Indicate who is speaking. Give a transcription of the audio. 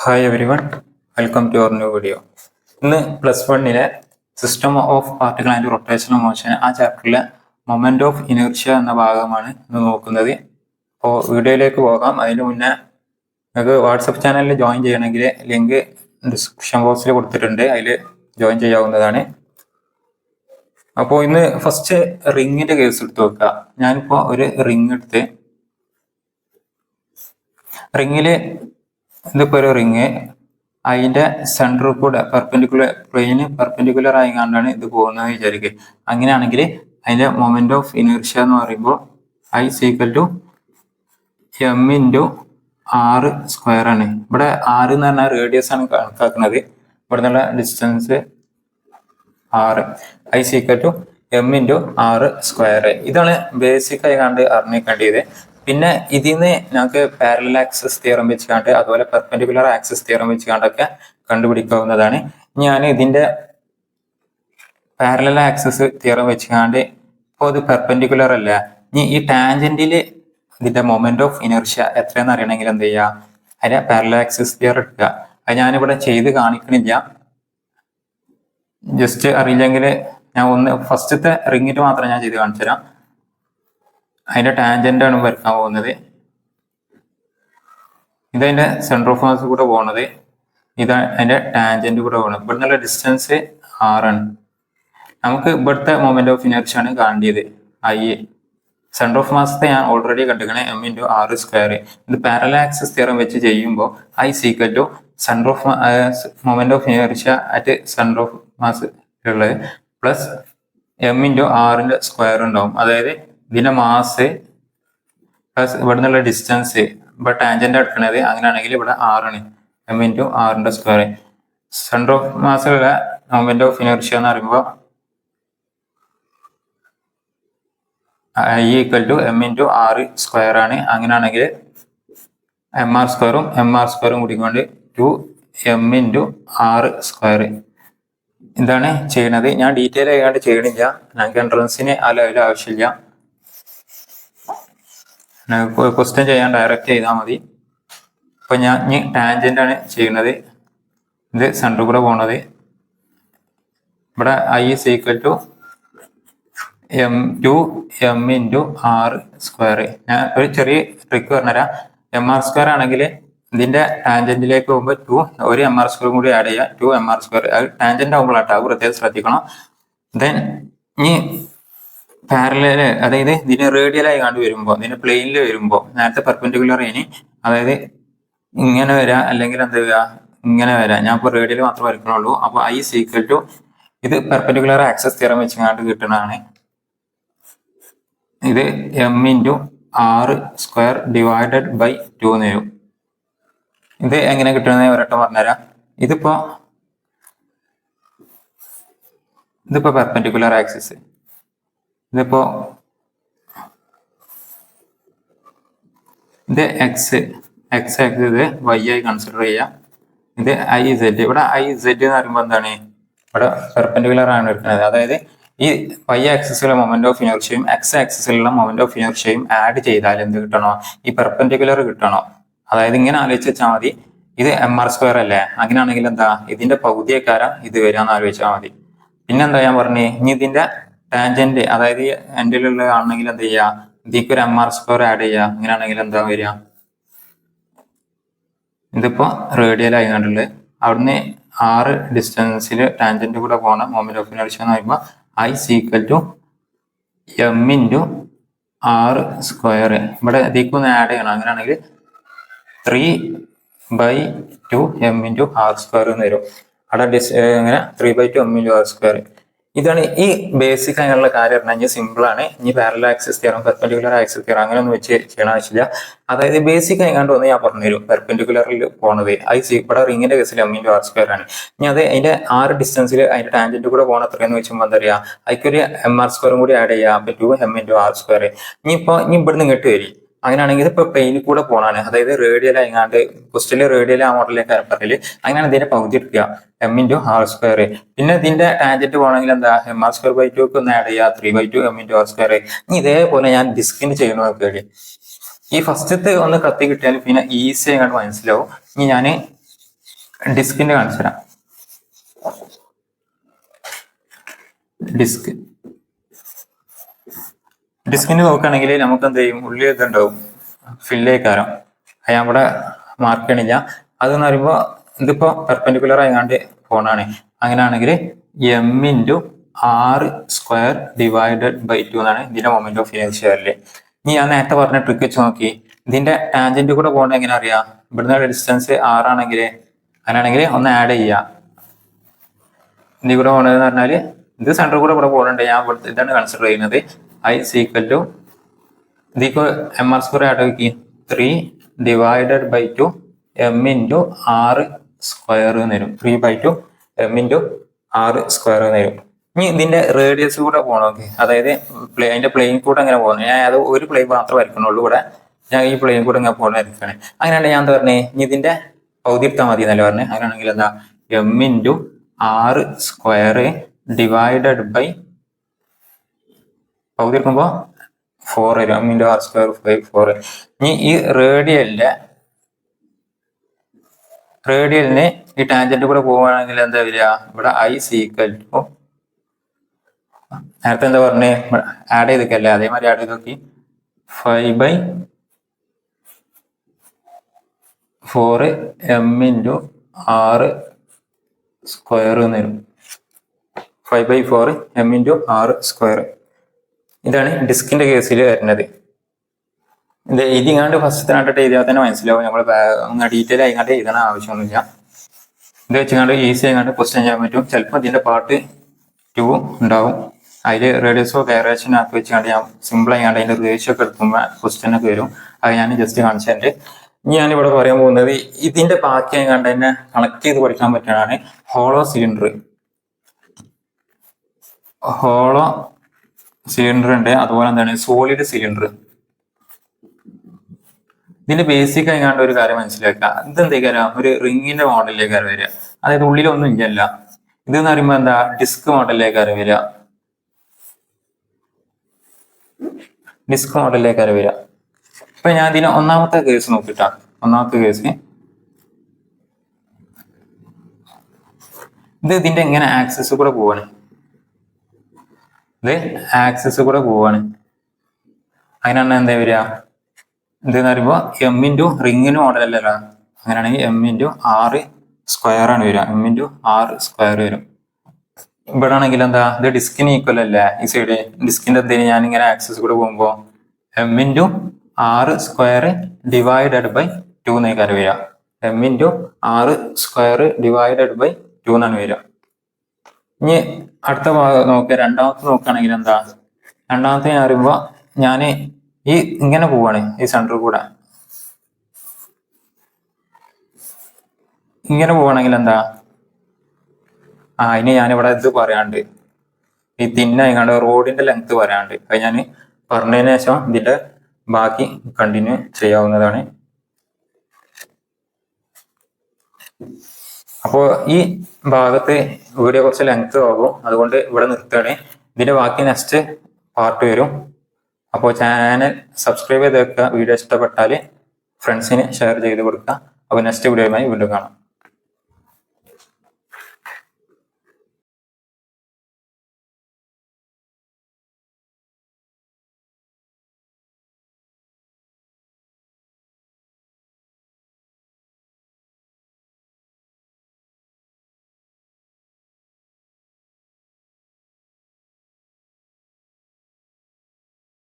Speaker 1: Hi everyone, welcome to our new video. ഇന്ന് +1 system of particle and rotational motion ആ ചാപ്റ്ററിലെ moment of inertia എന്ന ഭാഗമാണ് ഇന്ന് നോക്കുന്നത്. അപ്പോൾ വീഡിയോയിലേക്ക് പോകാം. അതിന് മുന്നേ നിങ്ങൾക്ക് വാട്സപ്പ് ചാനലിൽ ജോയിൻ ചെയ്യണമെങ്കിൽ ലിങ്ക് ഡിസ്ക്രിപ്ഷൻ ബോക്സിൽ കൊടുത്തിട്ടുണ്ട്, അതിൽ ജോയിൻ ചെയ്യാവുന്നതാണ്. അപ്പോൾ ഇന്ന് ഫസ്റ്റ് റിങ്ങിന്റെ കേസ് എടുത്ത് വെക്കുക. ഞാനിപ്പോൾ ഒരു റിങ് എടുത്ത് റിങ്ങിൽ ഇതിപ്പോൾ ഒരു റിങ്, അതിന്റെ സെൻറ്ററിൽ കൂടെ പെർപെൻഡിക്കുലർ ആയിക്കാണ്ടാണ് ഇത് പോകുന്നത് വിചാരിക്കുക. അങ്ങനെയാണെങ്കിൽ അതിന്റെ മൊമെന്റ് ഓഫ് ഇനേർഷ്യ എന്ന് പറയുമ്പോൾ I = m/r² ആണ്. ഇവിടെ r എന്ന് പറഞ്ഞാൽ റേഡിയസ് ആണ് കണക്കാക്കുന്നത്. ഇവിടെ നിന്നുള്ള ഡിസ്റ്റൻസ് r. I = m/r². ഇതാണ് ബേസിക് ആയി കണ്ട് അറിഞ്ഞേക്കേണ്ടത്. പിന്നെ ഇതിന്ന് ഞങ്ങൾക്ക് പാരലൽ ആക്സിസ് തിയറം വെച്ചുകൊണ്ട് അതുപോലെ പെർപെൻഡിക്കുലർ ആക്സിസ് തിയറം വെച്ചുകൊണ്ടൊക്കെ കണ്ടുപിടിക്കാവുന്നതാണ്. ഞാൻ ഇതിന്റെ പാരലൽ ആക്സിസ് തിയറം വെച്ചുകൊണ്ട് ഇപ്പോൾ ഇത് പെർപെൻഡിക്കുലർ അല്ല, ഇനി ഈ ടാൻജന്റില് ഇതിന്റെ മൊമെന്റ് ഓഫ് ഇനർഷ്യ എത്രയെന്ന് അറിയണമെങ്കിൽ എന്ത് ചെയ്യുക, അതിന്റെ പാരലൽ ആക്സിസ് തിയറം എടുക്കുക. അത് ഞാനിവിടെ ചെയ്ത് കാണിക്കണില്ല, ജസ്റ്റ് അറിയില്ലെങ്കിൽ ഞാൻ ഒന്ന് ഫസ്റ്റത്തെ റിങ്ങിട്ട് മാത്രം ഞാൻ ചെയ്ത് കാണിച്ചു തരാം. അതിന്റെ ടാൻജന്റ് ആണ് വരക്കാൻ പോകുന്നത്. ഇതതിന്റെ സെൻറ്റർ ഓഫ് മാസ് കൂടെ പോകുന്നത്, ഇതാണ് അതിന്റെ ടാൻജന്റ് കൂടെ പോകുന്നത്. ഇവിടെ നിന്നുള്ള ഡിസ്റ്റൻസ് r ആണ്. നമുക്ക് ഇവിടുത്തെ മൊമെന്റ് ഓഫ് ഇനർഷ്യ ആണ് കാണേണ്ടത്. സെൻറ്റർ ഓഫ് മാസത്തെ ഞാൻ ഓൾറെഡി കണ്ടിരിക്കണേ m/r². ഇത് പാരലൽ ആക്സിസ് തിയറം വെച്ച് ചെയ്യുമ്പോൾ I = centre of moment of inertia at centre of mass ഉള്ളത് പ്ലസ് m/r² ഉണ്ടാവും. അതായത് ഇതിന്റെ മാസ് പ്ലസ് ഇവിടെ നിന്നുള്ള ഡിസ്റ്റൻസ്, ഇവിടെ ടാൻജന്റ് എടുക്കണത് അങ്ങനെയാണെങ്കിൽ ഇവിടെ r ആണ്, m/r². സെൻറ്റർ ഓഫ് മാസിലുള്ള മൊമെന്റ് ഓഫ് ഇനർഷ്യ എന്ന് പറയുമ്പോൾ I = m/r² ആണ്. അങ്ങനെയാണെങ്കിൽ mr²ഉം കൂടിക്കൊണ്ട് 2m/r². ഇതാണ് ചെയ്യണത്. ഞാൻ ഡീറ്റെയിൽ ആയിട്ട് ചെയ്യണില്ല, ഞങ്ങൾക്ക് എൻട്രൻസിന് ആ ലെവൽ ആവശ്യമില്ല. ക്വസ്റ്റ്യൻ ചെയ്യാൻ ഡയറക്റ്റ് ചെയ്താൽ മതി. ഇപ്പൊ ഞാൻ ടാൻജന്റ് ആണ് ചെയ്യുന്നത്. ഇത് സെൻറ്റർ കൂടെ പോണത്. ഇവിടെ I = 2m/r². ഞാൻ ഒരു ചെറിയ ട്രിക്ക് പറഞ്ഞുതരാം. mr² ആണെങ്കിൽ ഇതിന്റെ ടാൻജന്റിലേക്ക് പോകുമ്പോൾ ഒരു mr² കൂടി ആഡ് ചെയ്യുക, 2mr². അത് ടാൻജന്റ് ആകുമ്പോഴാട്ടോ, അത് പ്രത്യേകം ശ്രദ്ധിക്കണം. ദെൻ ഇനി പാരലല്, അതായത് ഇതിന് റേഡിയലായി കണ്ടു വരുമ്പോൾ, ഇതിന് പ്ലെയിനിൽ വരുമ്പോൾ നേരത്തെ പെർപെൻഡിക്കുലർ ഇനി, അതായത് ഇങ്ങനെ വരാം അല്ലെങ്കിൽ എന്താ വരിക, ഇങ്ങനെ വരാം. ഞാൻ ഇപ്പോൾ റേഡിയൽ മാത്രം വരയ്ക്കണുള്ളൂ. അപ്പോൾ I = ഇത് പെർപെൻഡിക്കുലർ ആക്സിസ് തിയറം വെച്ചുകൊണ്ട് കിട്ടുന്നതാണ്. ഇത് m/r²/2 എന്ന് വരും. ഇത് എങ്ങനെ കിട്ടുന്നത് ഒരട്ടം പറഞ്ഞുതരാം. ഇതിപ്പോ പെർപെൻഡിക്കുലർ ആക്സിസ്, ഇതിപ്പോ ഇത് എക്സ് ആക്സിസ്, ഇത് y ആയി കൺസിഡർ ചെയ്യാം. ഇത് IZ. ഇവിടെ IZ എന്ന് പറയുമ്പോൾ എന്താണ്, ഇവിടെ പെർപെൻഡിക്കുലർ ആണ് എടുക്കുന്നത്. അതായത് ഈ y ആക്സിസിലുള്ള മൊമെന്റ് ഓഫ് ഇനർഷ്യയും x ആക്സിസിലുള്ള മൊമെന്റ് ഓഫ് ഇനർഷ്യയും ആഡ് ചെയ്താൽ എന്ത് കിട്ടണോ, ഈ പെർപെൻഡിക്കുലർ കിട്ടണോ. അതായത് ഇങ്ങനെ ആലോചിച്ച് വെച്ചാൽ മതി, ഇത് mr² അല്ലേ, അങ്ങനെയാണെങ്കിൽ എന്താ ഇതിന്റെ പകുതിയേക്കാരം ഇത് വരാന്ന് ആലോചിച്ചാൽ മതി. പിന്നെന്താ ഞാൻ പറഞ്ഞു, ഇനി ഇതിന്റെ ടാൻജന്റ്, അതായത് എൻഡിലുള്ള ആണെങ്കിൽ എന്ത് ചെയ്യുക, ഇതിക്ക് ഒരു mr² ആഡ് ചെയ്യുക. അങ്ങനെയാണെങ്കിൽ എന്താ വരിക, ഇതിപ്പോ റേഡിയൽ ആയിക്കൊണ്ടുള്ളത്. അവിടുന്ന് r ഡിസ്റ്റൻസിൽ ടാൻജന്റ് കൂടെ പോകണ മൊമെന്റ് ഓഫ് ഇനർഷ്യ എന്ന് പറയുമ്പോൾ I = m/r². ഇവിടെ ഇതിക്കൊന്ന് ആഡ് ചെയ്യണം. അങ്ങനെയാണെങ്കിൽ 3/2m/r² എന്ന് വരും. അവിടെ ഇങ്ങനെ 3/2 m/r². ഇതാണ് ഈ ബേസിക് ആയിട്ടുള്ള കാര്യം. പറഞ്ഞാൽ സിമ്പിൾ ആണ്. ഇനി parallel axis theorem, perpendicular axis theorem അങ്ങനെ ഒന്നും വെച്ച് ചെയ്യണ ആവശ്യമില്ല. അതായത് ബേസിക് ആയിക്കാണ്ട് ഒന്ന് ഞാൻ പറഞ്ഞുതരും. പെർപെൻഡിക്കുലറിൽ പോണത് ഇവിടെ റിങ്ങിന്റെ കേസിൽ m/r² ആണ്. ഇനി അത് അതിന്റെ r ഡിസ്റ്റൻസിൽ അതിന്റെ ടാൻജന്റ് കൂടെ പോകണം എത്രയെന്ന് വെച്ചുമ്പോൾ എന്താ പറയുക, അതിക്കൊരു mr² കൂടി ആഡ് ചെയ്യാം. അപ്പൊ 2m/r². ഇനി ഇവിടുന്ന് ഇങ്ങോട്ട് വരും. അങ്ങനെയാണെങ്കിൽ ഇപ്പൊ പ്ലെയിനിൽ കൂടെ പോണാണ്, അതായത് റേഡിയൽ ആയിങ്ങാണ്ട് ക്വസ്റ്റ്യനിൽ റേഡിയൽ ആ മോഡലിലേക്ക് പറയല്. അങ്ങനെയാണ് ഇതിന്റെ പകുതി എടുക്കുക, m/r². പിന്നെ ഇതിന്റെ ടാൻജന്റ് പോകണമെങ്കിൽ എന്താ, mr²/2 ഒന്ന് ആഡ് ചെയ്യുക, 3/2 m/r². ഇനി ഇതേപോലെ ഞാൻ ഡിസ്കിന് ചെയ്യണോ കേൾവി. ഈ ഫസ്റ്റത്തെ ഒന്ന് കത്തി കിട്ടിയാൽ പിന്നെ ഈസി ആയിട്ട് മനസ്സിലാവും. ഇനി ഞാൻ ഡിസ്കിന്റെ കാണിച്ചു തരാം. ഡിസ്കിന് നോക്കുകയാണെങ്കിൽ നമുക്ക് എന്ത് ചെയ്യും, ഉള്ളിൽ ഇതുണ്ടാവും ഫില്ലേക്കാരം. അത് ഞാൻ ഇവിടെ മാർക്ക് ചെയ്യണില്ല. അതെന്ന് പറയുമ്പോൾ ഇതിപ്പോ പെർപെൻഡിക്കുലർ ആയതുകൊണ്ട് ഫോണാണ്. അങ്ങനെയാണെങ്കിൽ m×r² എന്നാണ് ഇതിന്റെ മൊമെന്റ് ഓഫ് ഇനേർഷ്യ. ഇനി ഞാൻ നേരത്തെ പറഞ്ഞ ട്രിക്ക് വെച്ച് നോക്കി, ഇതിന്റെ ടാൻജന്റ് കൂടെ പോകേണ്ട എങ്ങനെ അറിയാം? ഇവിടുന്ന് ഡിസ്റ്റൻസ് 6 ആണെങ്കിൽ അങ്ങനെയാണെങ്കിൽ ഒന്ന് ആഡ് ചെയ്യാം. ഇതിൽ കൂടെ പോകണതെന്ന് പറഞ്ഞാല് ഇത് സെന്റർ കൂടെ ഇവിടെ പോകുന്നുണ്ട്. ഞാൻ ഇതാണ് കൺസിഡർ ചെയ്യുന്നത്. I is equal to ഇതിക്ക് mr² ആഡ് ആക്കി 3/2 m×r² വരും. 3/2 m×r² വരും. ഇനി ഇതിന്റെ റേഡിയസ് കൂടെ പോകണം. അതായത് അതിന്റെ പ്ലെയിൻ കൂടെ അങ്ങനെ പോകുന്നത്. ഞാൻ അത് ഒരു പ്ലെയിൻ മാത്രമേ വരയ്ക്കണുള്ളൂ. ഇവിടെ ഞാൻ ഈ പ്ലെയിൻ കൂടെ ഇങ്ങനെ പോകണ വരയ്ക്കാണ്. അങ്ങനെയാണെങ്കിൽ ഞാൻ എന്താ പറഞ്ഞേ, ഇനി ഇതിന്റെ പകുതി എടുത്താൽ മതി എന്നല്ല പറഞ്ഞത്. അങ്ങനെയാണെങ്കിൽ എന്താ m×r² ഡിവൈഡഡ് ബൈ പകുതി എടുക്കുമ്പോൾ 4 വരും. m×r² 4. ഇനി ഈ റേഡിയലിന് ഈ ടാൻജന്റ് കൂടെ പോവുകയാണെങ്കിൽ എന്താ വരിക? ഇവിടെ I is equal to നേരത്തെ എന്താ പറഞ്ഞേ, ആഡ് ചെയ്തേക്കല്ലേ, അതേമാതിരി ആഡ് ചെയ്ത് നോക്കി 5/4 m×r² വരും. 5/4 m×r². ഇതാണ് ഡിസ്കിന്റെ കേസിൽ വരുന്നത്. ഇത് എഴുതിങ്ങാണ്ട് ഫസ്റ്റ് കണ്ടിട്ട് എഴുതിയാൽ തന്നെ മനസ്സിലാവും. നമ്മൾ ഡീറ്റെയിൽ ആയിങ്ങാണ്ട് എഴുതാൻ ആവശ്യമൊന്നുമില്ല. ഇത് വെച്ചുകൊണ്ട് ഈസി ആയിങ്ങാണ്ട് ക്വസ്റ്റ്യൻ ചെയ്യാൻ പറ്റും. ചിലപ്പോൾ ഇതിന്റെ പാർട്ട് 2 ഉണ്ടാവും. അതിൽ റേഡിയസോ ഡയറക്ഷൻ ആക്കി വെച്ചുകൊണ്ട് ഞാൻ സിമ്പിൾ ആയിങ്ങാണ്ട് അതിന്റെ റേഷ്യോ ഒക്കെ എടുക്കുമ്പോൾ ക്വസ്റ്റ്യൻ ഒക്കെ വരും. അത് ഞാൻ ജസ്റ്റ് കാണിച്ചിട്ടുണ്ട്. ഇനി ഞാനിവിടെ പറയാൻ പോകുന്നത് ഇതിന്റെ ബാക്കി ആയിങ്ങാണ്ട് തന്നെ കണക്ട് ചെയ്ത് പഠിക്കാൻ പറ്റുന്നതാണ് ഹോളോ സിലിണ്ടർ ഉണ്ട്. അതുപോലെ എന്താണ് സോളിഡ് സിലിണ്ടർ. ഇതിന്റെ ബേസിക് ആയിക്കാണ്ട് ഒരു കാര്യം മനസ്സിലാക്കുക. ഇതെന്തേക്കാരം ഒരു റിങ്ങിന്റെ മോഡലിലേക്കാണ് വരിക. അതായത് ഉള്ളിലൊന്നും ഇല്ലല്ല. ഇതെന്ന് പറയുമ്പോൾ എന്താ ഡിസ്ക് മോഡലിലേക്കാണ് വരിക. ഇപ്പൊ ഞാൻ ഇതിന് ഒന്നാമത്തെ കേസ് നോക്കിട്ടാ. ഒന്നാമത്തെ കേസ് ഇത് ഇതിന്റെ എങ്ങനെ ആക്സസ് കൂടെ പോവാണ്. അതിനാണ് എന്താ വരിക? ഇതെന്ന് പറയുമ്പോൾ m× റിങ്ങിന് മോഡലല്ല. അങ്ങനെയാണെങ്കിൽ m×r² ആണ് വരിക. m×r² വരും. ഇവിടെ ആണെങ്കിൽ എന്താ, ഇത് ഡിസ്കിന് ഈക്വൽ അല്ലേ ഈ സൈഡ്. ഡിസ്കിന്റെ എന്തിനു ഞാനിങ്ങനെ ആക്സസ് കൂടെ പോകുമ്പോൾ m×r² ഡിവൈഡഡ് ബൈ 2 എന്നേക്കാരം വരിക. m×r² ഡിവൈഡഡ് ബൈ 2 എന്നാണ് വരിക. ഇനി അടുത്ത ഭാഗം നോക്കുക. രണ്ടാമത്തെ നോക്കുകയാണെങ്കിൽ എന്താ, രണ്ടാമത്തെ ഞാൻ പറയുമ്പോ ഞാൻ ഈ ഇങ്ങനെ പോവാണ്. ഈ സെന്റർ കൂടെ ഇങ്ങനെ പോവാണെങ്കിൽ എന്താ, ഇനി ഞാനിവിടെ ഇത് പറയാണ്ട് ഈ തിന്നായിങ്ങാണ്ട് റോഡിന്റെ ലെങ്ത് പറയാണ്ട് അത് ഞാൻ പറഞ്ഞതിന് ശേഷം ഇതിന്റെ ബാക്കി കണ്ടിന്യൂ ചെയ്യാവുന്നതാണ്. അപ്പോൾ ഈ ഭാഗത്ത് വീഡിയോ കുറച്ച് ലെങ്ത് ആകും. അതുകൊണ്ട് ഇവിടെ നിർത്തുകയാണ്. ഇതിന്റെ ബാക്കി നെക്സ്റ്റ് പാർട്ട് വരും. അപ്പോൾ ചാനൽ സബ്സ്ക്രൈബ് ചെയ്ത് വെക്കുക. വീഡിയോ ഇഷ്ടപ്പെട്ടാൽ ഫ്രണ്ട്സിന് ഷെയർ ചെയ്ത് കൊടുക്കുക. അപ്പോൾ നെക്സ്റ്റ് വീഡിയോയുമായി വീണ്ടും കാണാം.